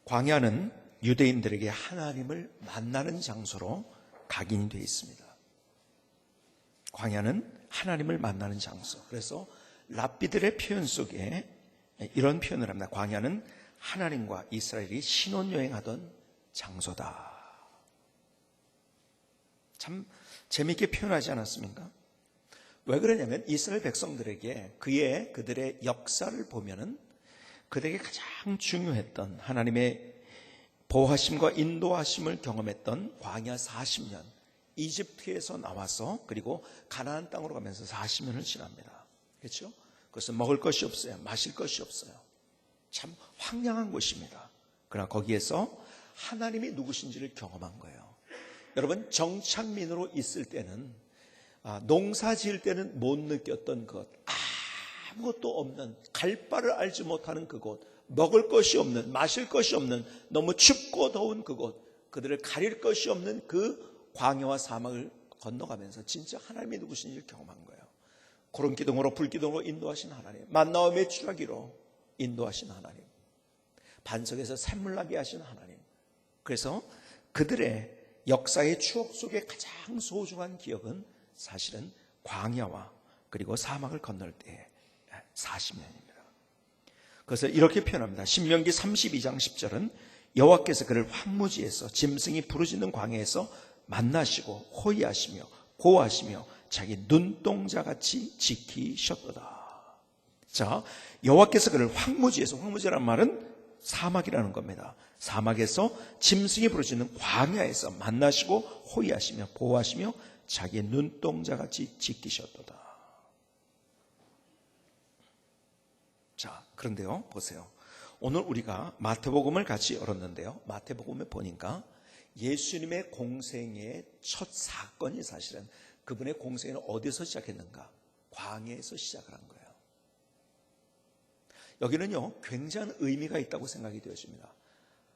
광야는 유대인들에게 하나님을 만나는 장소로 각인이 되어 있습니다. 광야는 하나님을 만나는 장소. 그래서 랍비들의 표현 속에 이런 표현을 합니다. 광야는 하나님과 이스라엘이 신혼여행하던 장소다. 참 재미있게 표현하지 않았습니까? 왜 그러냐면 이스라엘 백성들에게 그들의 역사를 보면은 그들에게 가장 중요했던 하나님의 보호하심과 인도하심을 경험했던 광야 40년, 이집트에서 나와서 그리고 가나안 땅으로 가면서 40년을 지납니다. 그렇죠? 그것은 먹을 것이 없어요. 마실 것이 없어요. 참 황량한 곳입니다. 그러나 거기에서 하나님이 누구신지를 경험한 거예요. 여러분, 정착민으로 있을 때는 농사 지을 때는 못 느꼈던 것, 아무것도 없는, 갈 바를 알지 못하는 그곳, 먹을 것이 없는, 마실 것이 없는, 너무 춥고 더운 그곳, 그들을 가릴 것이 없는 그 광야와 사막을 건너가면서 진짜 하나님이 누구신지를 경험한 거예요. 구름기둥으로 불기둥으로 인도하신 하나님, 만나와 메추라기로 인도하신 하나님, 반석에서 샘물 나게 하신 하나님. 그래서 그들의 역사의 추억 속에 가장 소중한 기억은 사실은 광야와 그리고 사막을 건널 때의 40년입니다. 그래서 이렇게 표현합니다. 신명기 32장 10절은 여호와께서 그를 황무지에서 짐승이 부르짖는 광야에서 만나시고 호위하시며 보호하시며 자기 눈동자같이 지키셨도다. 자, 여호와께서 그를 황무지에서, 황무지라는 말은 사막이라는 겁니다. 사막에서 짐승이 부르짖는 광야에서 만나시고 호위하시며 보호하시며 자기의 눈동자같이 지키셨도다. 자, 그런데요, 보세요. 오늘 우리가 마태복음을 같이 열었는데요, 마태복음에 보니까 예수님의 공생의 첫 사건이 사실은 그분의 공생은 어디서 시작했는가? 광야에서 시작을 한 거예요. 여기는요, 굉장한 의미가 있다고 생각이 되어집니다.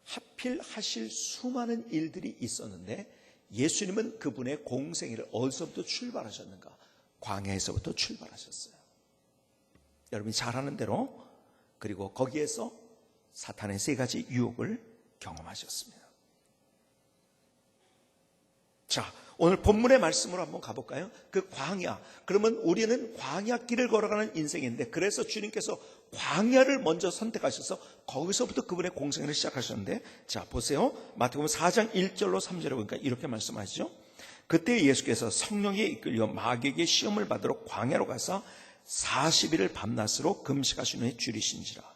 하필 하실 수많은 일들이 있었는데 예수님은 그분의 공생애를 어디서부터 출발하셨는가? 광야에서부터 출발하셨어요. 여러분이 잘 아는 대로, 그리고 거기에서 사탄의 세 가지 유혹을 경험하셨습니다. 자, 오늘 본문의 말씀으로 한번 가볼까요? 그 광야, 그러면 우리는 광야길을 걸어가는 인생인데, 그래서 주님께서 광야를 먼저 선택하셔서 거기서부터 그분의 공생애를 시작하셨는데, 자, 보세요. 마태복음 4장 1절로 3절에 보니까 이렇게 말씀하시죠. 그때 예수께서 성령에 이끌려 마귀에게 시험을 받으러 광야로 가서 40일을 밤낮으로 금식하시는 줄이신지라.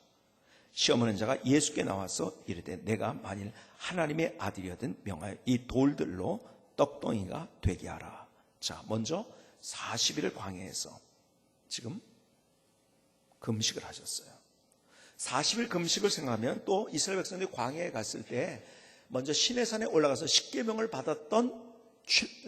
시험하는 자가 예수께 나와서 이르되 내가 만일 하나님의 아들이거든 명하여 이 돌들로 떡덩이가 되게 하라. 자, 먼저 40일을 광야에서 지금 금식을 하셨어요. 40일 금식을 생각하면 또 이스라엘 백성들이 광야에 갔을 때 먼저 시내산에 올라가서 십계명을 받았던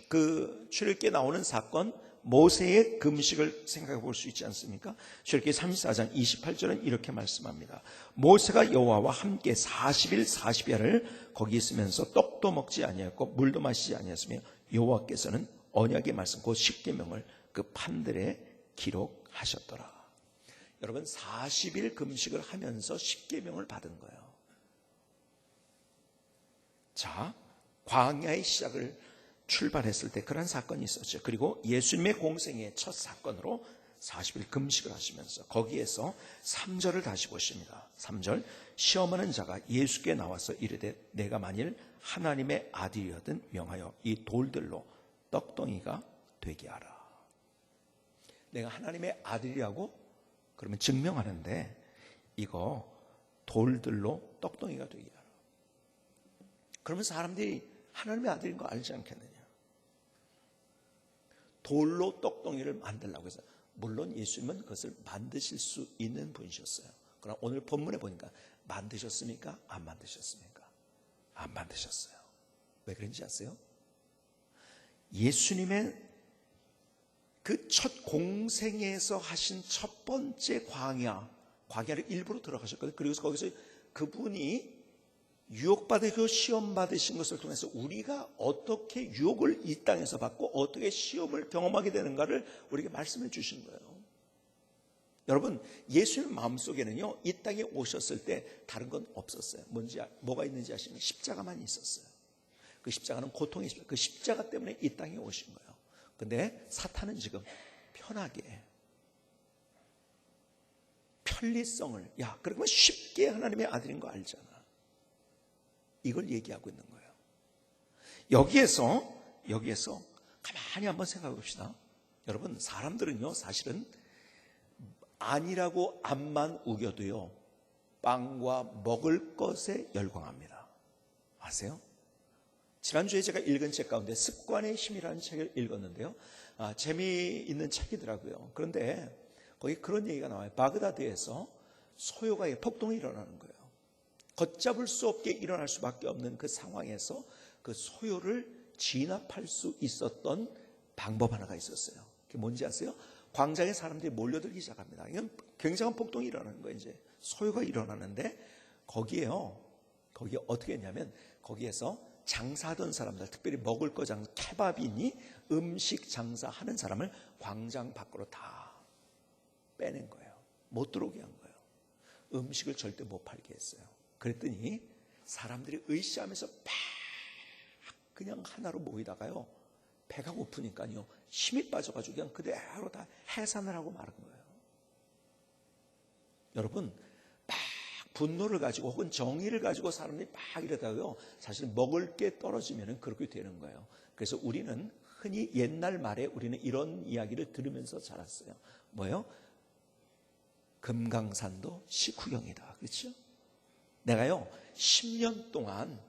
그 출애굽기에 나오는 사건, 모세의 금식을 생각해 볼 수 있지 않습니까? 출애굽기 34장 28절은 이렇게 말씀합니다. 모세가 여호와와 함께 40일 40야를 거기 있으면서 떡도 먹지 아니하였고 물도 마시지 아니하였으며 여호와께서는 언약의 말씀 곧 십계명을 그 판들에 기록하셨더라. 여러분, 40일 금식을 하면서 십계명을 받은 거예요. 자, 광야의 시작을 출발했을 때 그런 사건이 있었죠. 그리고 예수님의 공생의 첫 사건으로 40일 금식을 하시면서 거기에서 3절을 다시 보십니다. 3절, 시험하는 자가 예수께 나와서 이르되 내가 만일 하나님의 아들이거든 명하여 이 돌들로 떡덩이가 되게 하라. 내가 하나님의 아들이라고 그러면 증명하는데 이거 돌들로 떡덩이가 되게 하라. 그러면 사람들이 하나님의 아들인 거 알지 않겠느냐? 돌로 떡덩이를 만들려고 해서, 물론 예수님은 그것을 만드실 수 있는 분이셨어요. 그러나 오늘 본문에 보니까 만드셨습니까? 안 만드셨습니까? 안 만드셨어요. 왜 그런지 아세요? 예수님의 그 첫 공생애에서 하신 첫 번째 광야를 일부러 들어가셨거든요. 그리고 거기서 그분이 유혹받으시고 시험 받으신 것을 통해서 우리가 어떻게 유혹을 이 땅에서 받고 어떻게 시험을 경험하게 되는가를 우리에게 말씀해 주신 거예요. 여러분, 예수님 마음속에는요, 이 땅에 오셨을 때 다른 건 없었어요. 뭐가 있는지 아시면 십자가만 있었어요. 그 십자가는 고통의 십자가, 그 십자가 때문에 이 땅에 오신 거예요. 근데 사탄은 지금 편하게, 편리성을, 야, 그러면 쉽게 하나님의 아들인 거 알잖아, 이걸 얘기하고 있는 거예요. 여기에서 가만히 한번 생각해 봅시다. 여러분, 사람들은요, 사실은 아니라고 앞만 우겨도요, 빵과 먹을 것에 열광합니다. 아세요? 지난주에 제가 읽은 책 가운데 습관의 힘이라는 책을 읽었는데요, 재미있는 책이더라고요. 그런데 거기 그런 얘기가 나와요. 바그다드에서 소요가 폭동이 일어나는 거예요. 걷잡을 수 없게 일어날 수밖에 없는 그 상황에서 그 소요를 진압할 수 있었던 방법 하나가 있었어요. 그게 뭔지 아세요? 광장에 사람들이 몰려들기 시작합니다. 이건 굉장한 폭동이 일어나는 거예요. 이제 소요가 일어나는데 거기에 어떻게 했냐면, 거기에서 장사하던 사람들, 특별히 먹을 거 장사, 케밥이니 음식 장사하는 사람을 광장 밖으로 다 빼낸 거예요. 못 들어오게 한 거예요. 음식을 절대 못 팔게 했어요. 그랬더니 사람들이 의시하면서 팍 그냥 하나로 모이다가요, 배가 고프니까요, 힘이 빠져가지고 그냥 그대로 다 해산을 하고 마른 거예요. 여러분, 막 분노를 가지고 혹은 정의를 가지고 사람들이 막 이러다가요, 사실 먹을 게 떨어지면 그렇게 되는 거예요. 그래서 우리는 흔히 옛날 말에 우리는 이런 이야기를 들으면서 자랐어요. 뭐예요? 금강산도 식후경이다. 그렇죠? 내가요 10년 동안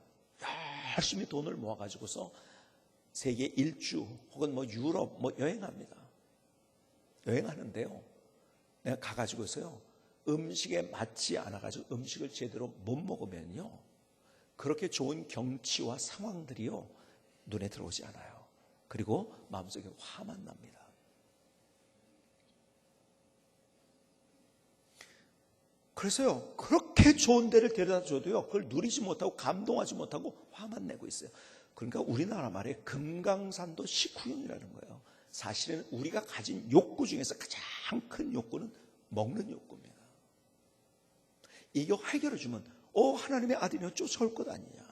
열심히 돈을 모아가지고서 세계 일주 혹은 유럽 여행합니다. 여행하는데요, 내가 가가지고서요, 음식에 맞지 않아가지고 음식을 제대로 못 먹으면요, 그렇게 좋은 경치와 상황들이요 눈에 들어오지 않아요. 그리고 마음속에 화만 납니다. 그래서요, 그렇게 좋은 데를 데려다 줘도요, 그걸 누리지 못하고 감동하지 못하고 화만 내고 있어요. 그러니까 우리나라 말에 금강산도 식후경이라는 거예요. 사실은 우리가 가진 욕구 중에서 가장 큰 욕구는 먹는 욕구입니다. 이거 해결해 주면 하나님의 아들이여 쫓아올 것 아니냐.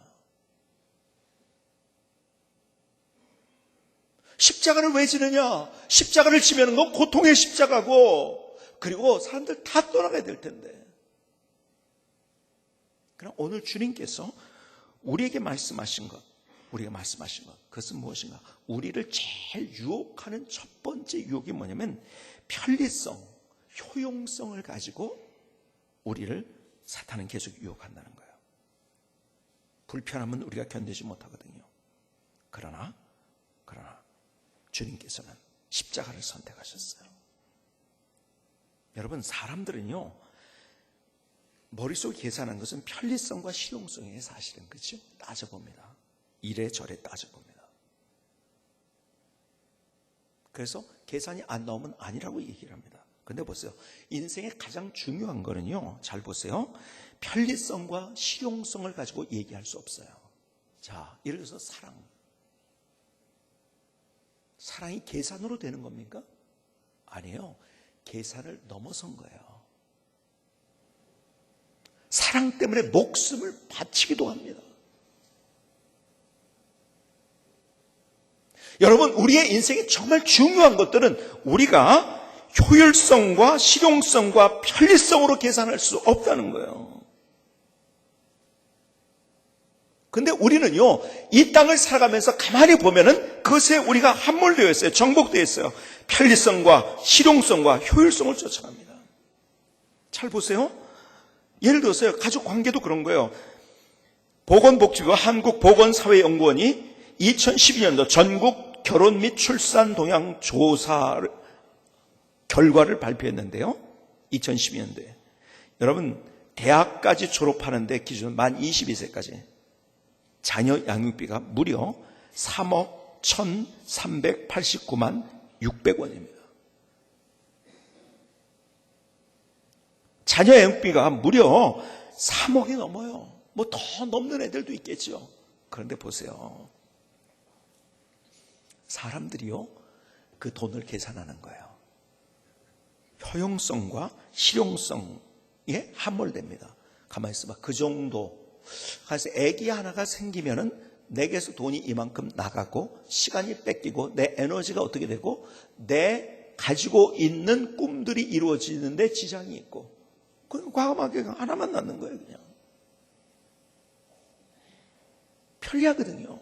십자가를 왜 지느냐? 십자가를 지면 건 고통의 십자가고, 그리고 사람들 다 떠나가야 될 텐데. 그럼 오늘 주님께서 우리에게 말씀하신 것, 그것은 무엇인가? 우리를 제일 유혹하는 첫 번째 유혹이 뭐냐면 편리성, 효용성을 가지고 우리를 사탄은 계속 유혹한다는 거예요. 불편함은 우리가 견디지 못하거든요. 그러나 주님께서는 십자가를 선택하셨어요. 여러분, 사람들은요, 머릿속에 계산한 것은 편리성과 실용성이에요. 사실은. 그렇죠? 따져봅니다. 이래저래 따져봅니다. 그래서 계산이 안 나오면 아니라고 얘기를 합니다. 근데 보세요, 인생의 가장 중요한 거는요, 잘 보세요, 편리성과 실용성을 가지고 얘기할 수 없어요. 자, 예를 들어서 사랑이 계산으로 되는 겁니까? 아니에요. 계산을 넘어선 거예요. 사랑 때문에 목숨을 바치기도 합니다. 여러분, 우리의 인생에 정말 중요한 것들은 우리가 효율성과 실용성과 편리성으로 계산할 수 없다는 거예요. 근데 우리는요, 이 땅을 살아가면서 가만히 보면은 그것에 우리가 함몰되어 있어요. 정복되어 있어요. 편리성과 실용성과 효율성을 쫓아갑니다. 잘 보세요. 예를 들어서요, 가족 관계도 그런 거예요. 보건복지부 한국보건사회연구원이 2012년도 전국 결혼 및 출산 동향 조사 결과를 발표했는데요. 2012년도에. 여러분, 대학까지 졸업하는데 기준 만 22세까지 자녀 양육비가 무려 3억 1,389만 600원입니다. 자녀 양육비가 무려 3억이 넘어요. 뭐 더 넘는 애들도 있겠죠. 그런데 보세요. 사람들이요, 그 돈을 계산하는 거예요. 효용성과 실용성에 함몰됩니다. 가만히 있어봐. 그 정도. 그래서 애기 하나가 생기면은 내게서 돈이 이만큼 나가고 시간이 뺏기고 내 에너지가 어떻게 되고 내 가지고 있는 꿈들이 이루어지는데 지장이 있고, 그건 과감하게 하나만 낳는 거예요. 그냥 편리하거든요.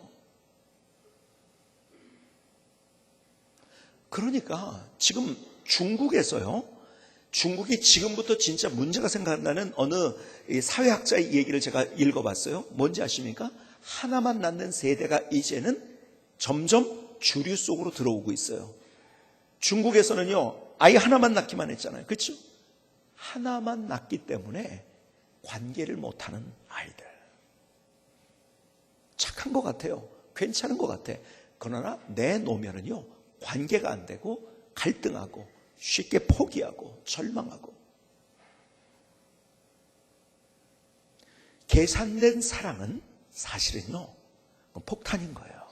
그러니까 지금 중국에서요, 중국이 지금부터 진짜 문제가 생각난다는 어느 사회학자의 얘기를 제가 읽어봤어요. 뭔지 아십니까? 하나만 낳는 세대가 이제는 점점 주류 속으로 들어오고 있어요. 중국에서는요, 아이 하나만 낳기만 했잖아요. 그렇죠? 하나만 낳기 때문에 관계를 못하는 아이들. 착한 것 같아요. 괜찮은 것 같아. 그러나 내놓으면은요, 관계가 안 되고 갈등하고 쉽게 포기하고 절망하고. 계산된 사랑은 사실은요, 폭탄인 거예요.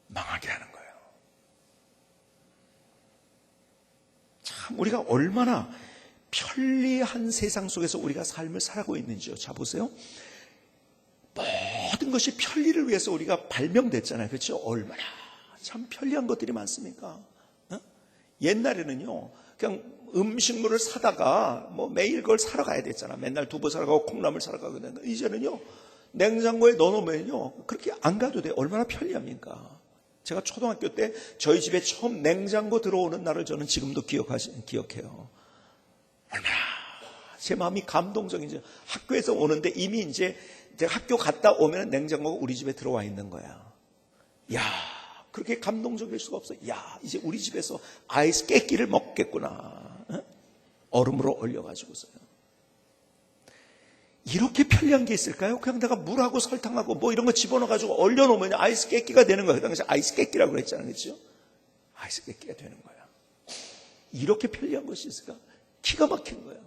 망하게 하는 거예요. 참 우리가 얼마나 편리한 세상 속에서 우리가 삶을 살아가고 있는지요. 자 보세요. 모든 것이 편리를 위해서 우리가 발명됐잖아요. 그렇죠? 얼마나 참 편리한 것들이 많습니까? 어? 옛날에는요, 그냥 음식물을 사다가 뭐 매일 그걸 사러 가야 됐잖아. 맨날 두부 사러 가고 콩나물 사러 가고. 이제는요, 냉장고에 넣어놓으면요, 그렇게 안 가도 돼. 얼마나 편리합니까? 제가 초등학교 때 저희 집에 처음 냉장고 들어오는 날을 저는 지금도 기억해요. 얼마나 제 마음이 감동적인지. 학교에서 오는데 이미 이제 학교 갔다 오면 냉장고가 우리 집에 들어와 있는 거야. 야, 그렇게 감동적일 수가 없어. 야, 이제 우리 집에서 아이스 깨끼를 먹겠구나. 얼음으로 얼려가지고서요. 이렇게 편리한 게 있을까요? 그냥 내가 물하고 설탕하고 뭐 이런 거 집어넣어가지고 얼려놓으면 아이스 깨끼가 되는 거예요. 그 당시 아이스 깨끼라고 그랬잖아요. 그렇죠? 아이스 깨끼가 되는 거야. 이렇게 편리한 것이 있을까? 기가 막힌 거예요.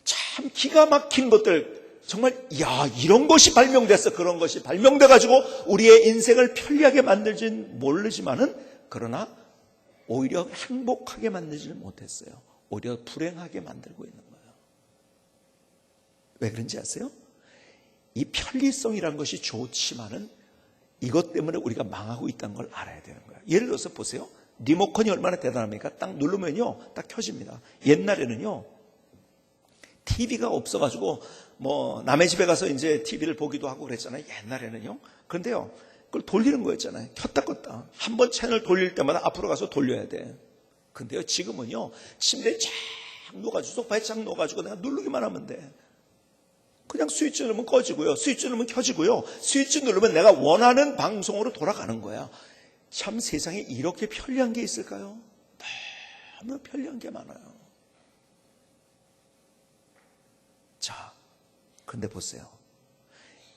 참 기가 막힌 것들, 정말 야, 이런 것이 발명됐어. 그런 것이 발명돼가지고 우리의 인생을 편리하게 만들진 모르지만은, 그러나 오히려 행복하게 만들지는 못했어요. 오히려 불행하게 만들고 있는 거예요. 왜 그런지 아세요? 이 편리성이라는 것이 좋지만은 이것 때문에 우리가 망하고 있다는 걸 알아야 되는 거예요. 예를 들어서 보세요. 리모컨이 얼마나 대단합니까? 딱 누르면요, 딱 켜집니다. 옛날에는요, TV가 없어가지고 뭐 남의 집에 가서 이제 TV를 보기도 하고 그랬잖아요. 옛날에는요. 그런데요, 그걸 돌리는 거였잖아요. 켰다 껐다. 한 번 채널 돌릴 때마다 앞으로 가서 돌려야 돼. 근데요, 지금은요, 침대에 쫙 누워가지고, 소파에 쫙 누워가지고 내가 누르기만 하면 돼. 그냥 스위치 누르면 꺼지고요, 스위치 누르면 켜지고요, 스위치 누르면 내가 원하는 방송으로 돌아가는 거야. 참 세상에 이렇게 편리한 게 있을까요? 너무 편리한 게 많아요. 자, 그런데 보세요.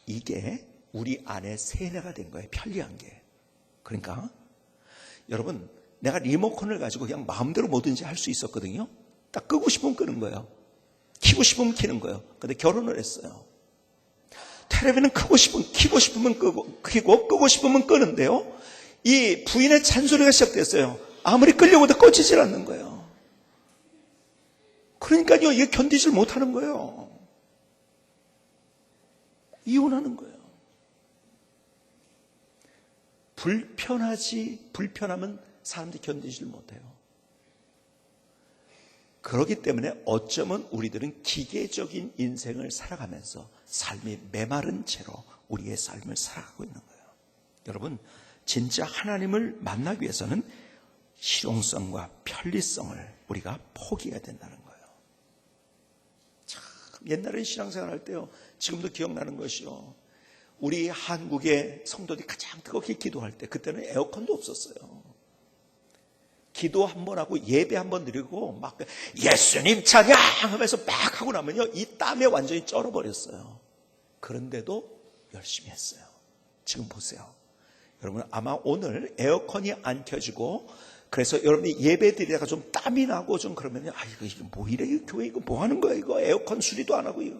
이게 우리 안에 세뇌가 된 거예요. 편리한 게. 그러니까 여러분, 내가 리모컨을 가지고 그냥 마음대로 뭐든지 할 수 있었거든요. 딱 끄고 싶으면 끄는 거예요. 키고 싶으면 키는 거예요. 근데 결혼을 했어요. 텔레비는 키고 싶으면 끄고 싶으면 끄는데요, 이 부인의 잔소리가 시작됐어요. 아무리 끄려고 해도 꺼지질 않는 거예요. 그러니까요, 이게 견디질 못하는 거예요. 이혼하는 거예요. 불편하면 사람들이 견디질 못해요. 그렇기 때문에 어쩌면 우리들은 기계적인 인생을 살아가면서 삶이 메마른 채로 우리의 삶을 살아가고 있는 거예요. 여러분, 진짜 하나님을 만나기 위해서는 실용성과 편리성을 우리가 포기해야 된다는 거예요. 참 옛날에 신앙생활 할 때요, 지금도 기억나는 것이요, 우리 한국의 성도들이 가장 뜨겁게 기도할 때, 그때는 에어컨도 없었어요. 기도 한 번 하고 예배 한 번 드리고 막 예수님 찬양 하면서 막 하고 나면요, 이 땀에 완전히 쩔어버렸어요. 그런데도 열심히 했어요. 지금 보세요. 여러분, 아마 오늘 에어컨이 안 켜지고 그래서 여러분이 예배 드리다가 좀 땀이 나고 좀 그러면요, 아, 이거 뭐 이래, 교회 이거 뭐 하는 거야, 이거 에어컨 수리도 안 하고. 이거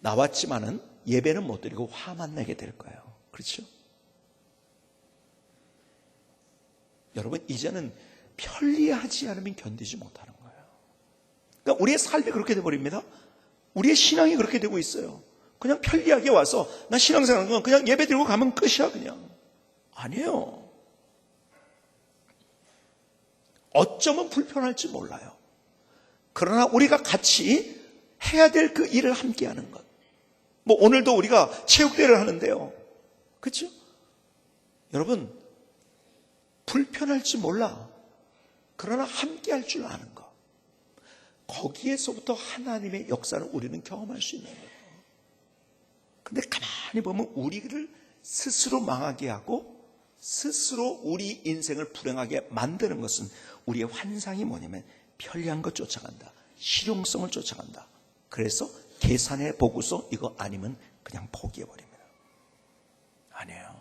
나왔지만은 예배는 못 드리고 화만 내게 될 거예요. 그렇죠? 여러분, 이제는 편리하지 않으면 견디지 못하는 거예요. 그러니까 우리의 삶이 그렇게 돼버립니다. 우리의 신앙이 그렇게 되고 있어요. 그냥 편리하게 와서 나 신앙생활하는 건 그냥 예배 드리고 가면 끝이야. 그냥 아니에요. 어쩌면 불편할지 몰라요. 그러나 우리가 같이 해야 될 그 일을 함께 하는 것. 뭐 오늘도 우리가 체육대회를 하는데요, 그렇죠? 여러분, 불편할지 몰라. 그러나 함께 할 줄 아는 것. 거기에서부터 하나님의 역사를 우리는 경험할 수 있는 거예요. 근데 가만히 보면 우리를 스스로 망하게 하고 스스로 우리 인생을 불행하게 만드는 것은 우리의 환상이 뭐냐면 편리한 것 쫓아간다. 실용성을 쫓아간다. 그래서 계산해 보고서 이거 아니면 그냥 포기해버립니다. 아니에요.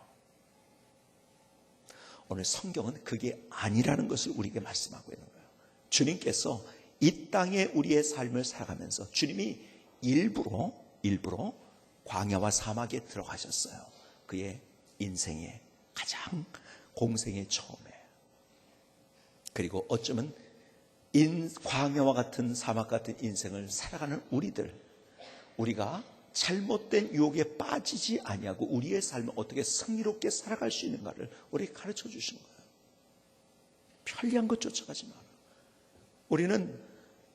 오늘 성경은 그게 아니라는 것을 우리에게 말씀하고 있는 거예요. 주님께서 이 땅에 우리의 삶을 살아가면서 주님이 일부러 광야와 사막에 들어가셨어요. 그의 인생의 가장 공생의 처음에. 그리고 어쩌면 광야와 같은 사막 같은 인생을 살아가는 우리가 잘못된 유혹에 빠지지 아니하고 우리의 삶을 어떻게 승리롭게 살아갈 수 있는가를 우리에게 가르쳐 주신 거예요. 편리한 것 쫓아가지 마라. 우리는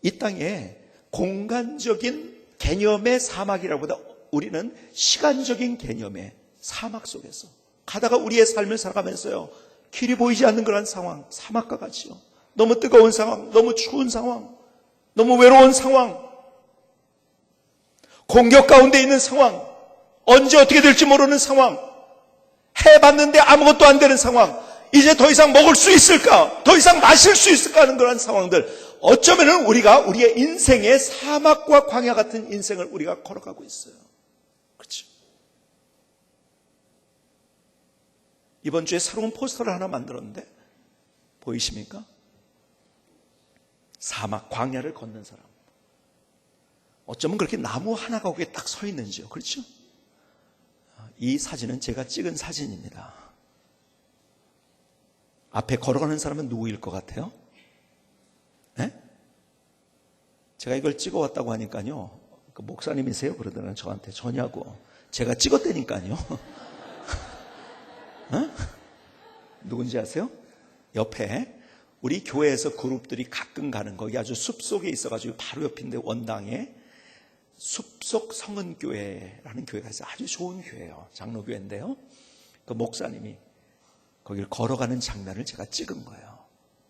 이 땅에 공간적인 개념의 사막이라보다 우리는 시간적인 개념의 사막 속에서 가다가 우리의 삶을 살아가면서요, 길이 보이지 않는 그런 상황, 사막과 같이요. 너무 뜨거운 상황, 너무 추운 상황, 너무 외로운 상황, 공격 가운데 있는 상황, 언제 어떻게 될지 모르는 상황, 해봤는데 아무것도 안 되는 상황, 이제 더 이상 먹을 수 있을까? 더 이상 마실 수 있을까? 하는 그런 상황들. 어쩌면은 우리가 우리의 인생의 사막과 광야 같은 인생을 우리가 걸어가고 있어요. 그렇죠? 이번 주에 새로운 포스터를 하나 만들었는데 보이십니까? 사막, 광야를 걷는 사람. 어쩌면 그렇게 나무 하나가 거기에 딱 서 있는지요. 그렇죠? 이 사진은 제가 찍은 사진입니다. 앞에 걸어가는 사람은 누구일 것 같아요? 네? 제가 이걸 찍어왔다고 하니까요, 그 목사님이세요? 그러더라고요. 저한테. 저냐고. 제가 찍었다니까요. 어? 누군지 아세요? 옆에 우리 교회에서 그룹들이 가끔 가는 거기 아주 숲속에 있어가지고 바로 옆인데 원당에 숲속 성은교회라는 교회가 있어요. 아주 좋은 교회예요. 장로교회인데요. 그 목사님이 거기를 걸어가는 장면을 제가 찍은 거예요.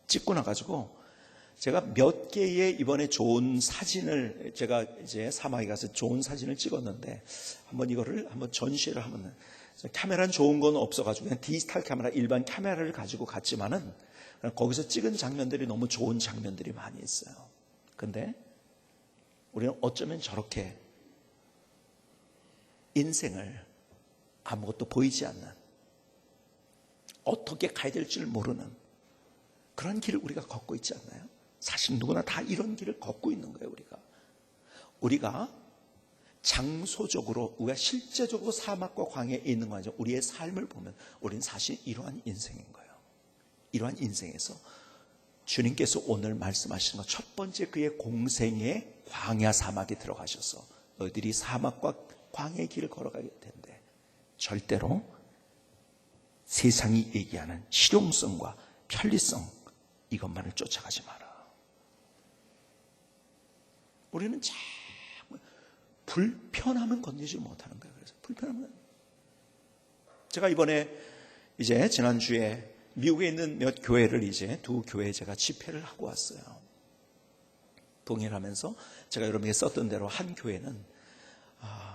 찍고 나가지고 제가 몇 개의 이번에 좋은 사진을, 제가 이제 사막에 가서 좋은 사진을 찍었는데 한번 전시를 하면, 카메라는 좋은 건 없어가지고 그냥 디지털 카메라, 일반 카메라를 가지고 갔지만은 거기서 찍은 장면들이 너무 좋은 장면들이 많이 있어요. 근데 우리는 어쩌면 저렇게 인생을 아무것도 보이지 않는, 어떻게 가야 될지를 모르는 그런 길을 우리가 걷고 있지 않나요? 사실 누구나 다 이런 길을 걷고 있는 거예요. 우리가 장소적으로, 우리가 실제적으로 사막과 광야에 있는 거 아니죠. 우리의 삶을 보면 우리는 사실 이러한 인생인 거예요. 이러한 인생에서 주님께서 오늘 말씀하시는 것, 첫 번째 그의 공생의 광야 사막에 들어가셔서 너희들이 사막과 광야의 길을 걸어가게 된대. 절대로 세상이 얘기하는 실용성과 편리성, 이것만을 쫓아가지 마라. 우리는 참 불편함은 건지지 못하는 거예요. 그래서 불편함은, 제가 이번에 이제 지난주에 미국에 있는 몇 교회를 이제 두 교회에 제가 집회를 하고 왔어요. 동의를 하면서 제가 여러분에게 썼던 대로 한 교회는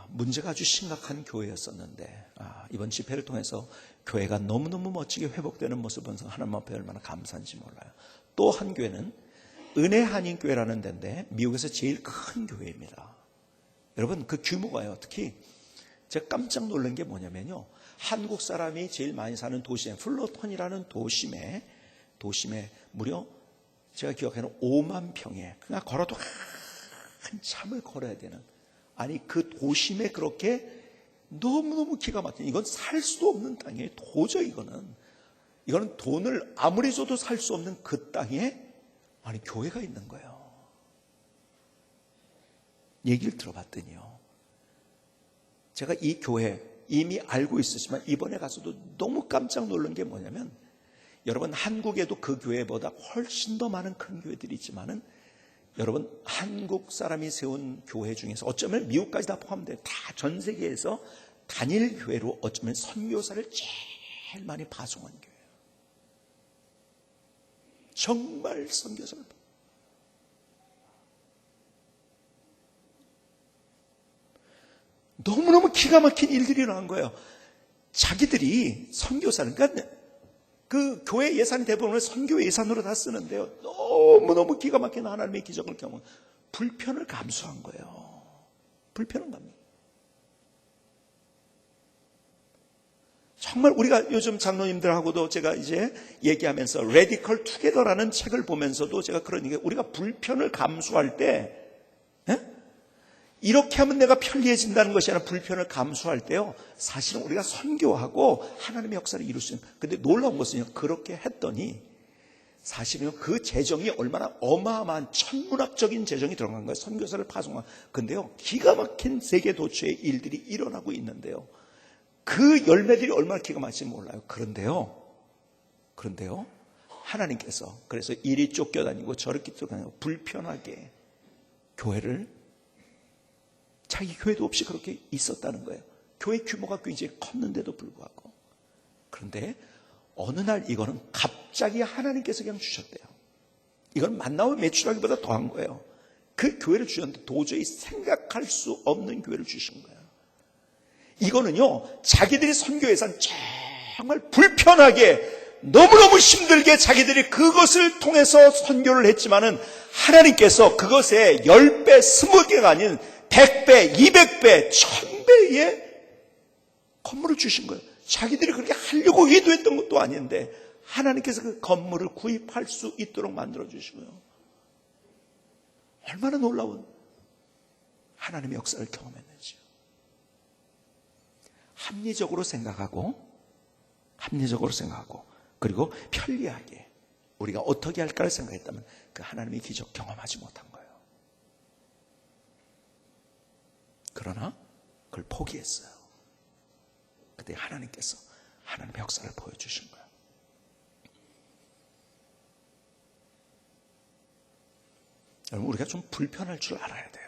문제가 아주 심각한 교회였었는데 이번 집회를 통해서 교회가 너무너무 멋지게 회복되는 모습을 보면서 하나님 앞에 얼마나 감사한지 몰라요. 또 한 교회는 은혜 한인교회라는 데인데 미국에서 제일 큰 교회입니다. 여러분, 그 규모가요, 특히 제가 깜짝 놀란 게 뭐냐면요, 한국 사람이 제일 많이 사는 도시에, 플로턴이라는 도심에 무려 제가 기억하는 5만 평에 그냥 걸어도 한참을 걸어야 되는, 아니 그 도심에 그렇게 너무너무 기가 막힌, 이건 살 수도 없는 땅이에요. 도저히 이거는 이거는 돈을 아무리 줘도 살 수 없는 그 땅에 아니 교회가 있는 거예요. 얘기를 들어봤더니요, 제가 이 교회 이미 알고 있으시지만 이번에 가서도 너무 깜짝 놀란 게 뭐냐면, 여러분 한국에도 그 교회보다 훨씬 더 많은 큰 교회들이 있지만은 여러분 한국 사람이 세운 교회 중에서 어쩌면 미국까지 다 포함돼요. 다 전 세계에서 단일 교회로 어쩌면 선교사를 제일 많이 파송한 교회예요. 정말 선교사를 너무너무 기가 막힌 일들이 일어난 거예요. 자기들이 선교사는, 그러니까 그 교회 예산이 대부분을 선교 예산으로 다 쓰는데요, 너무너무 기가 막힌 하나님의 기적을 경험, 불편을 감수한 거예요. 불편은 감수. 정말 우리가 요즘 장로님들하고도 제가 이제 얘기하면서 레디컬 투게더라는 책을 보면서도 제가 그런 얘기, 우리가 불편을 감수할 때, 이렇게 하면 내가 편리해진다는 것이 아니라 불편을 감수할 때요, 사실은 우리가 선교하고 하나님의 역사를 이룰 수 있는. 근데 놀라운 것은요, 그렇게 했더니 사실은 그 재정이 얼마나 어마어마한 천문학적인 재정이 들어간 거예요. 선교사를 파송한. 근데요, 기가 막힌 세계 도처의 일들이 일어나고 있는데요, 그 열매들이 얼마나 기가 막힐지 몰라요. 그런데요, 하나님께서 그래서 이리 쫓겨다니고 저렇게 쫓겨다니고 불편하게 교회를, 자기 교회도 없이 그렇게 있었다는 거예요. 교회 규모가 굉장히 컸는데도 불구하고. 그런데 어느 날 이거는 갑자기 하나님께서 그냥 주셨대요. 이건 만나면 매출하기보다 더한 거예요. 그 교회를 주셨는데 도저히 생각할 수 없는 교회를 주신 거예요. 이거는요, 자기들이 선교 예산 정말 불편하게 너무너무 힘들게 자기들이 그것을 통해서 선교를 했지만은 하나님께서 그것에 10배, 20개가 아닌 100배, 200배, 1000배의 건물을 주신 거예요. 자기들이 그렇게 하려고 의도했던 것도 아닌데 하나님께서 그 건물을 구입할 수 있도록 만들어 주시고요. 얼마나 놀라운 하나님의 역사를 경험했는지요. 합리적으로 생각하고 그리고 편리하게 우리가 어떻게 할까를 생각했다면 그 하나님의 기적 경험하지 못한 거예요. 그러나 그걸 포기했어요. 그때 하나님께서 하나님의 역사를 보여주신 거예요. 여러분, 우리가 좀 불편할 줄 알아야 돼요.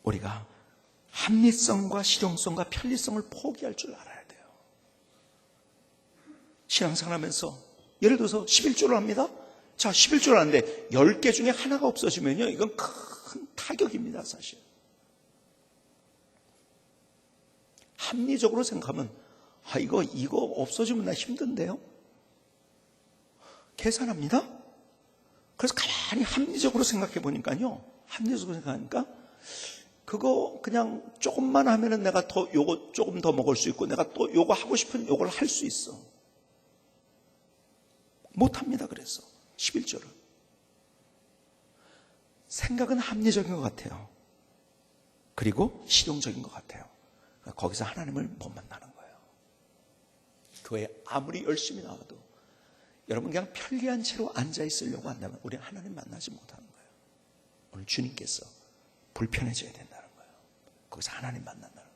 우리가 합리성과 실용성과 편리성을 포기할 줄 알아야 돼요. 신앙생활하면서 예를 들어서 11조를 합니다. 자, 11조를 하는데 10개 중에 하나가 없어지면요, 이건 큰 타격입니다, 사실. 합리적으로 생각하면 이거 없어지면 나 힘든데요? 계산합니다. 그래서 가만히 합리적으로 생각해 보니까요, 합리적으로 생각하니까 그거 그냥 조금만 하면은 내가 요거 조금 더 먹을 수 있고 내가 또 요거 하고 싶은 요걸 할 수 있어. 못합니다. 그래서 11조를. 생각은 합리적인 것 같아요. 그리고 실용적인 것 같아요. 거기서 하나님을 못 만나는 거예요. 교회 아무리 열심히 나와도 여러분 그냥 편리한 채로 앉아있으려고 한다면 우리는 하나님 만나지 못하는 거예요. 오늘 주님께서 불편해져야 된다는 거예요. 거기서 하나님 만난다는 거예요.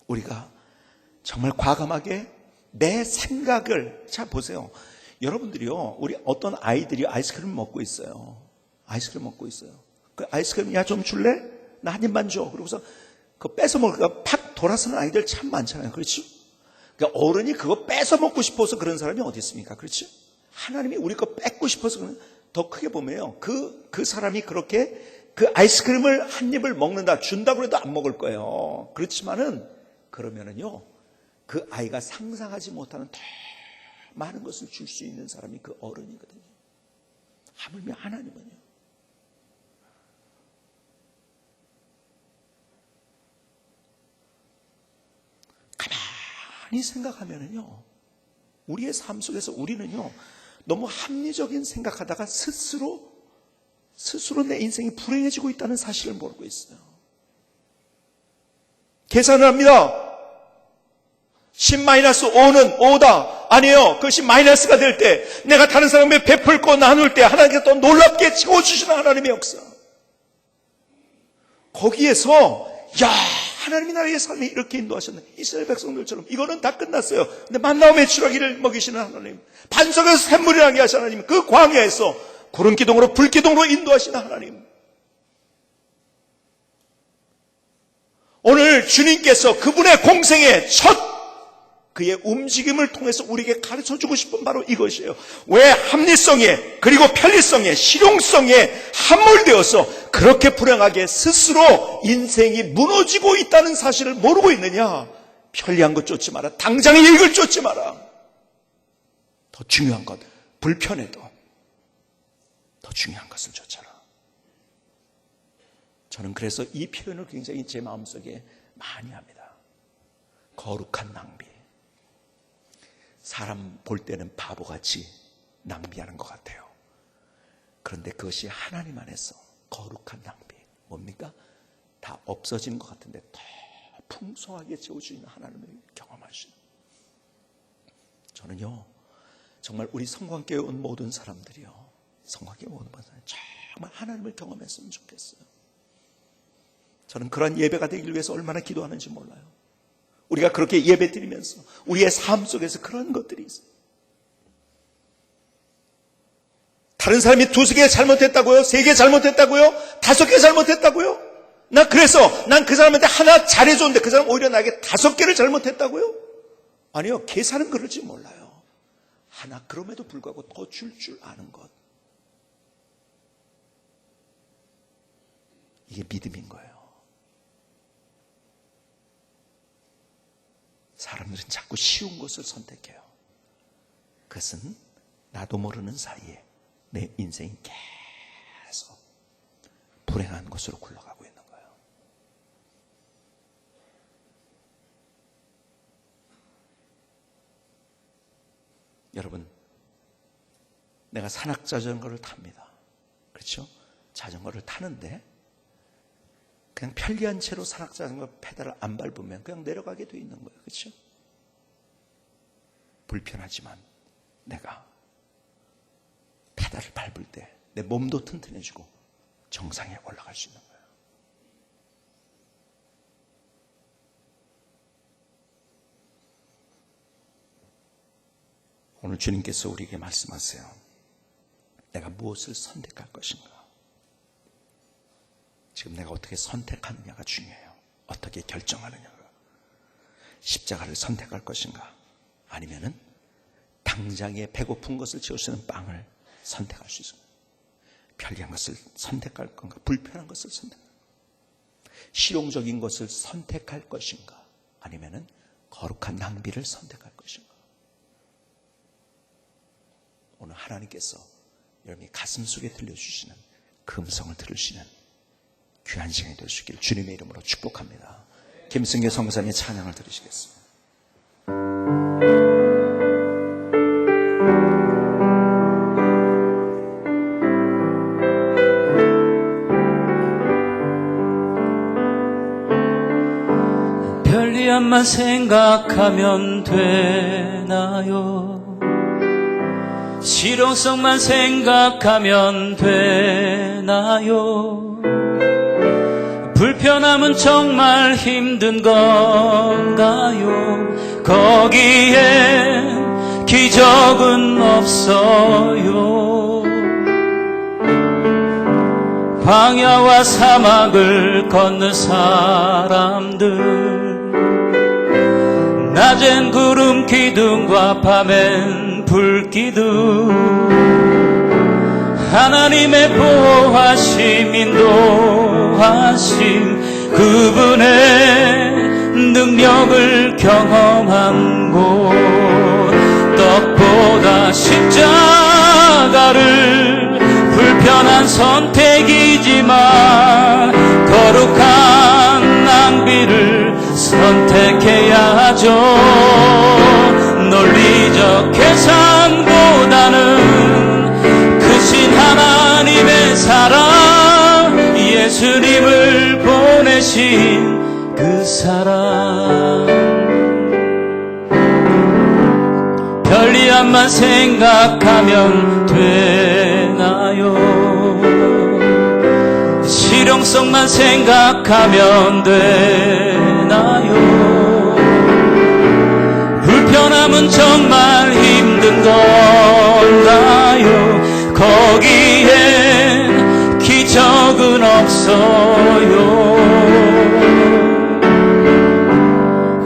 우리가 정말 과감하게 내 생각을, 자 보세요. 여러분들이요, 우리 어떤 아이들이 아이스크림 먹고 있어요. 아이스크림 먹고 있어요. 그 아이스크림, 야 좀 줄래? 나 한 입만 줘. 그러고서 그거 뺏어 먹으니까 팍 돌아서는 아이들 참 많잖아요. 그렇지? 그러니까 어른이 그거 뺏어 먹고 싶어서 그런 사람이 어디 있습니까? 그렇지? 하나님이 우리 거 뺏고 싶어서 그런, 더 크게 보면요, 그 사람이 그렇게 그 아이스크림을 한 입을 먹는다, 준다고 해도 안 먹을 거예요. 그렇지만은 그러면은요, 그 아이가 상상하지 못하는 더 많은 것을 줄 수 있는 사람이 그 어른이거든요. 하물며 하나님은요, 가만히 생각하면은요, 우리의 삶 속에서 우리는요, 너무 합리적인 생각하다가 스스로 내 인생이 불행해지고 있다는 사실을 모르고 있어요. 계산을 합니다. 10-5는 5다. 아니에요. 그것이 마이너스가 될 때, 내가 다른 사람에게 베풀고 나눌 때 하나님께서 또 놀랍게 채워주시는 하나님의 역사. 거기에서 하나님이 나의 삶에 이렇게 인도하셨네. 이스라엘 백성들처럼. 이거는 다 끝났어요. 근데 만나와 메추라기를 먹이시는 하나님, 반석에서 샘물이 나게 하시는 하나님, 그 광야에서 구름기둥으로 불기둥으로 인도하시는 하나님. 오늘 주님께서 그분의 공생의 첫 그의 움직임을 통해서 우리에게 가르쳐주고 싶은 바로 이것이에요. 왜 합리성에 그리고 편리성에 실용성에 함몰되어서 그렇게 불행하게 스스로 인생이 무너지고 있다는 사실을 모르고 있느냐? 편리한 것 쫓지 마라. 당장의 이익을 쫓지 마라. 더 중요한 것, 불편해도 더 중요한 것을 쫓아라. 저는 그래서 이 표현을 굉장히 제 마음속에 많이 합니다. 거룩한 낭비. 사람 볼 때는 바보같이 낭비하는 것 같아요. 그런데 그것이 하나님 안에서 거룩한 낭비. 뭡니까? 다 없어지는 것 같은데 더 풍성하게 채워주시는 하나님을 경험하시는. 저는요, 정말 우리 성광교회 온 모든 사람들이요, 성광교회 온 모든 사람들 정말 하나님을 경험했으면 좋겠어요. 저는 그런 예배가 되기 위해서 얼마나 기도하는지 몰라요. 우리가 그렇게 예배 드리면서 우리의 삶 속에서 그런 것들이 있어요. 다른 사람이 2-3개 잘못했다고요? 3개 잘못했다고요? 5개 잘못했다고요? 그래서 난 그 사람한테 하나 잘해줬는데 그 사람 오히려 나에게 5개를 잘못했다고요? 아니요, 계산은 그럴지 몰라요. 하나, 그럼에도 불구하고 더 줄 아는 것. 이게 믿음인 거예요. 사람들은 자꾸 쉬운 것을 선택해요. 그것은 나도 모르는 사이에 내 인생이 계속 불행한 곳으로 굴러가고 있는 거예요. 여러분, 내가 산악 자전거를 탑니다. 그렇죠? 자전거를 타는데 그냥 편리한 채로 산악 자전거 페달을 안 밟으면 그냥 내려가게 돼 있는 거예요. 그렇죠? 불편하지만 내가 페달을 밟을 때 내 몸도 튼튼해지고 정상에 올라갈 수 있는 거예요. 오늘 주님께서 우리에게 말씀하세요. 내가 무엇을 선택할 것인가? 지금 내가 어떻게 선택하느냐가 중요해요. 어떻게 결정하느냐가. 십자가를 선택할 것인가? 아니면은 당장에 배고픈 것을 채우시는 빵을 선택할 수 있습니다. 편리한 것을 선택할 건가? 불편한 것을 선택할 건가? 실용적인 것을 선택할 것인가? 아니면은 거룩한 낭비를 선택할 것인가? 오늘 하나님께서 여러분이 가슴 속에 들려주시는 그 음성을 들으시는 귀한 시간이 될 수 있기를 주님의 이름으로 축복합니다. 김승규 성사님의 찬양을 들으시겠습니다. 편리함만 생각하면 되나요? 실용성만 생각하면 되나요? 불편함은 정말 힘든 건가요? 거기엔 기적은 없어요. 광야와 사막을 걷는 사람들, 낮엔 구름 기둥과 밤엔 불기둥, 하나님의 보호하심 인도하심 그분의 능력을 경험한 곳, 떡보다 십자가를 불편한 선택이지만 거룩한 낭비를 선택해야죠. 논리적 계산보다는 크신 하나님의 사랑, 예수님을 보내신 그 사랑, 편리함만 생각하면 되나요? 실용성만 생각하면 되나요? 불편함은 정말 힘든 건가요? 거기엔 기적은 없어요.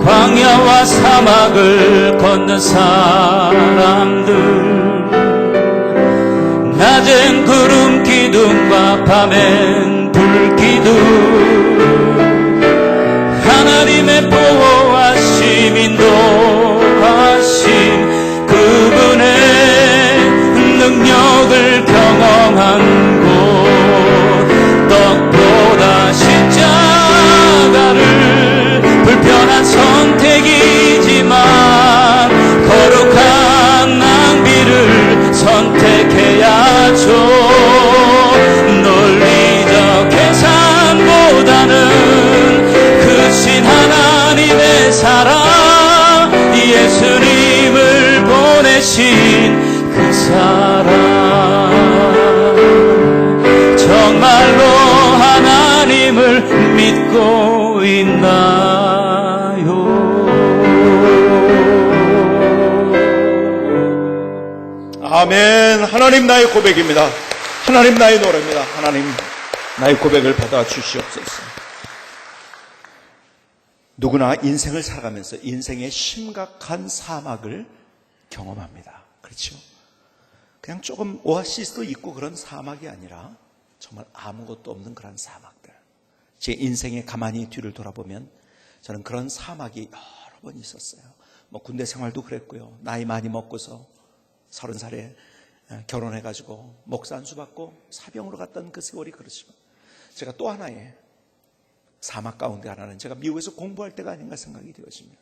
광야와 사막을 걷는 사람들, 낮엔 구름 기둥과 밤엔 불 기둥, 하나님의 보호하심 인도하심, 그분의 능력을 경험한 곳, 떡보다 십자가를 불편한 선택이지만 거룩한 낭비를 선택해야죠. 논리적 계산보다는 크신 하나님의 사랑, 예수님을 보내신 그 사랑, 정말로 하나님을 믿고 있나요? 아멘. 하나님 나의 고백입니다. 하나님 나의 노래입니다. 하나님 나의 고백을 받아 주시옵소서. 누구나 인생을 살아가면서 인생의 심각한 사막을 경험합니다. 그렇죠? 그냥 조금 오아시스도 있고 그런 사막이 아니라 정말 아무것도 없는 그런 사막들. 제 인생에 가만히 뒤를 돌아보면 저는 그런 사막이 여러 번 있었어요. 뭐 군대 생활도 그랬고요. 나이 많이 먹고서 30살에 결혼해가지고 목사 안수 받고 사병으로 갔던 그 세월이 그렇지만, 제가 또 하나의 사막 가운데 하나는 제가 미국에서 공부할 때가 아닌가 생각이 되어집니다.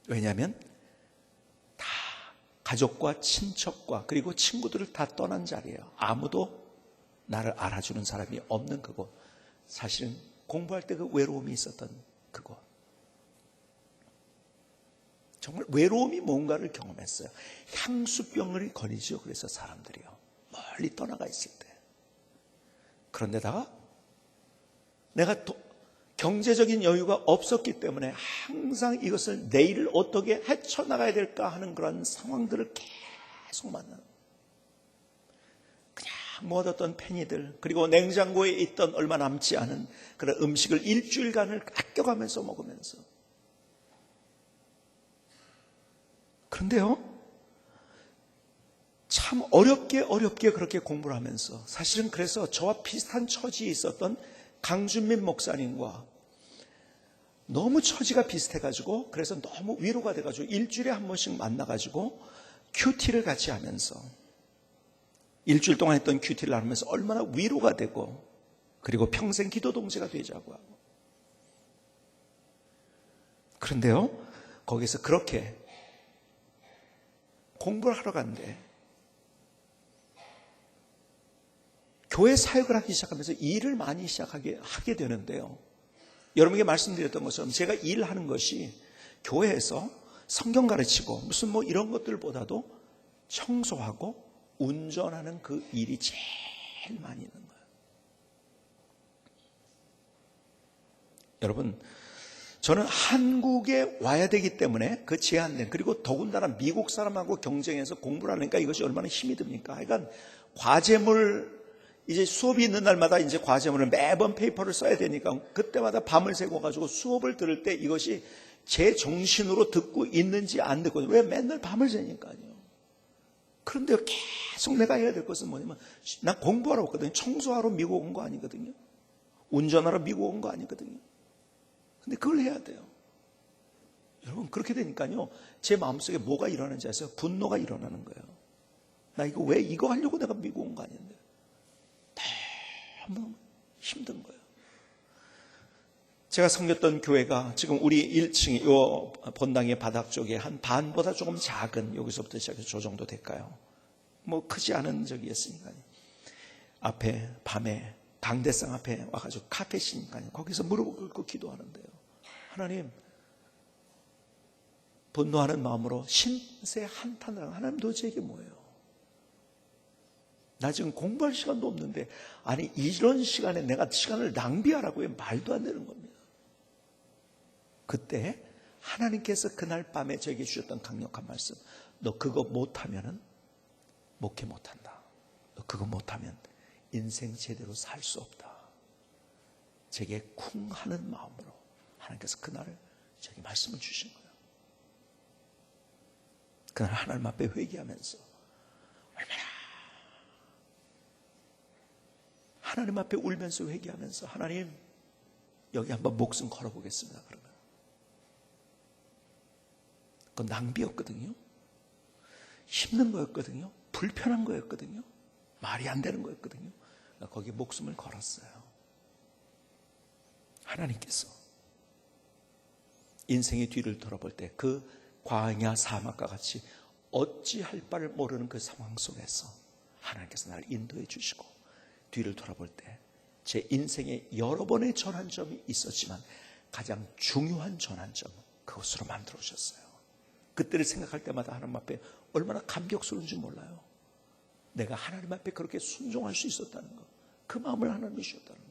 왜냐하면 다 가족과 친척과 그리고 친구들을 다 떠난 자리예요. 아무도 나를 알아주는 사람이 없는 그곳. 사실은 공부할 때 그 외로움이 있었던 그곳. 정말 외로움이 뭔가를 경험했어요. 향수병을 거리죠. 그래서 사람들이요, 멀리 떠나가 있을 때. 그런데다가 내가 경제적인 여유가 없었기 때문에 항상 이것을 내일을 어떻게 헤쳐나가야 될까 하는 그런 상황들을 계속 만나는, 그냥 모았던 penny들, 그리고 냉장고에 있던 얼마 남지 않은 그런 음식을 일주일간을 아껴가면서 먹으면서. 그런데요, 참 어렵게 그렇게 공부를 하면서, 사실은 그래서 저와 비슷한 처지에 있었던 강준민 목사님과 너무 처지가 비슷해가지고, 그래서 너무 위로가 돼가지고 일주일에 한 번씩 만나가지고 큐티를 같이 하면서 일주일 동안 했던 큐티를 하면서 얼마나 위로가 되고, 그리고 평생 기도 동지가 되자고 하고. 그런데요, 거기서 그렇게 공부를 하러 갔는데 교회 사역을 하기 시작하면서 일을 많이 하게 되는데요, 여러분에게 말씀드렸던 것처럼 제가 일하는 것이 교회에서 성경 가르치고 무슨 뭐 이런 것들보다도 청소하고 운전하는 그 일이 제일 많이 있는 거예요. 여러분, 저는 한국에 와야 되기 때문에 그 제한된, 그리고 더군다나 미국 사람하고 경쟁해서 공부를 하니까 이것이 얼마나 힘이 듭니까? 그러니까 과제물, 이제 수업이 있는 날마다 이제 과제물을 매번 페이퍼를 써야 되니까 그때마다 밤을 새고 가지고 수업을 들을 때 이것이 제 정신으로 듣고 있는지 안 듣고, 왜 맨날 밤을 새니까요. 그런데 계속 내가 해야 될 것은 뭐냐면, 난 공부하러 왔거든요. 청소하러 미국 온 거 아니거든요. 운전하러 미국 온 거 아니거든요. 근데 그걸 해야 돼요. 여러분, 그렇게 되니까요, 제 마음속에 뭐가 일어나는지 아세요? 분노가 일어나는 거예요. 나 이거 왜 이거 하려고 내가 미국 온 거 아닌데. 너무 힘든 거예요. 제가 섬겼던 교회가 지금 우리 1층 요 본당의 바닥 쪽에 한 반보다 조금 작은, 여기서부터 시작해서 저 정도 될까요? 뭐 크지 않은 적이었으니까요. 앞에 밤에 강대상 앞에 와가지고 카펫이니까요. 거기서 무릎을 꿇고 기도하는데요, 하나님, 분노하는 마음으로 신세 한탄을 하고, 하나님 도대체 이게 뭐예요? 나 지금 공부할 시간도 없는데, 아니 이런 시간에 내가 시간을 낭비하라고 해? 말도 안 되는 겁니다. 그때 하나님께서 그날 밤에 저에게 주셨던 강력한 말씀, 너 그거 못하면은 목회 못한다. 너 그거 못하면 인생 제대로 살 수 없다. 제게 쿵 하는 마음으로 하나님께서 그날 저에게 말씀을 주신 거예요. 그날 하나님 앞에 회개하면서 얼마나 하나님 앞에 울면서 회개하면서, 하나님 여기 한번 목숨 걸어보겠습니다. 그러면 그건 낭비였거든요. 힘든 거였거든요. 불편한 거였거든요. 말이 안 되는 거였거든요. 거기에 목숨을 걸었어요. 하나님께서 인생의 뒤를 돌아볼 때 그 광야 사막과 같이 어찌할 바를 모르는 그 상황 속에서 하나님께서 나를 인도해 주시고, 뒤를 돌아볼 때 제 인생에 여러 번의 전환점이 있었지만 가장 중요한 전환점, 그것으로 만들어 주셨어요. 그때를 생각할 때마다 하나님 앞에 얼마나 감격스러운지 몰라요. 내가 하나님 앞에 그렇게 순종할 수 있었다는 것, 그 마음을 하나님이 주셨다는 것.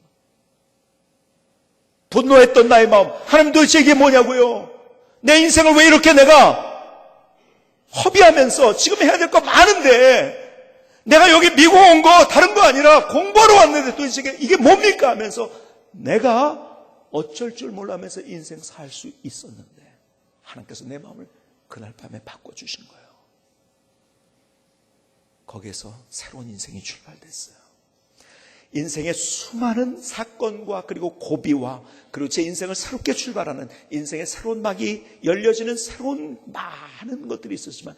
분노했던 나의 마음, 하나님 도대체 이게 뭐냐고요? 내 인생을 왜 이렇게 내가 허비하면서, 지금 해야 될 거 많은데 내가 여기 미국 온 거 다른 거 아니라 공부하러 왔는데 도대체 이게 뭡니까 하면서 내가 어쩔 줄 몰라면서 인생 살 수 있었는데, 하나님께서 내 마음을 그날 밤에 바꿔주신 거예요. 거기에서 새로운 인생이 출발됐어요. 인생의 수많은 사건과 그리고 고비와 그리고 제 인생을 새롭게 출발하는, 인생의 새로운 막이 열려지는 새로운 많은 것들이 있었지만,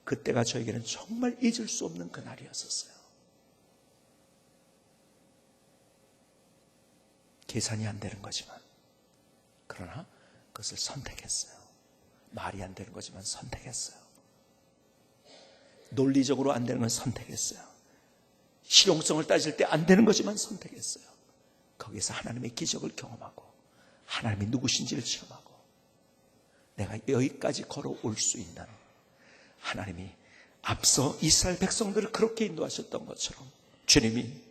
그때가 저에게는 정말 잊을 수 없는 그날이었었어요. 계산이 안 되는 거지만, 그러나 그것을 선택했어요. 말이 안 되는 거지만 선택했어요. 논리적으로 안 되는 건 선택했어요. 실용성을 따질 때 안 되는 거지만 선택했어요. 거기서 하나님의 기적을 경험하고 하나님이 누구신지를 체험하고 내가 여기까지 걸어올 수 있는, 하나님이 앞서 이스라엘 백성들을 그렇게 인도하셨던 것처럼 주님이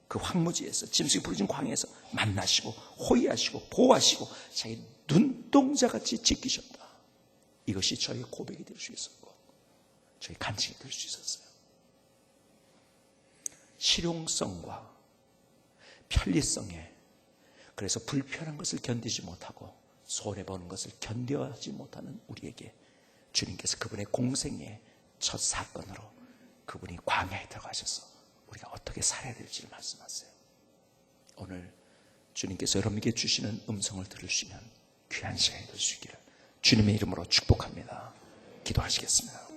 그 황무지에서 짐승이 부르짖은 광야에서 만나시고 호위하시고 보호하시고 자기 눈동자같이 지키셨다. 이것이 저희 고백이 될 수 있었고 저희 간증이 될 수 있었어요. 실용성과 편리성에, 그래서 불편한 것을 견디지 못하고 손해보는 것을 견뎌하지 못하는 우리에게 주님께서 그분의 공생의 첫 사건으로 그분이 광야에 들어가셔서 우리가 어떻게 살아야 될지를 말씀하세요. 오늘 주님께서 여러분에게 주시는 음성을 들으시면 귀한 시간이 될 수 있기를 주님의 이름으로 축복합니다. 기도하시겠습니다.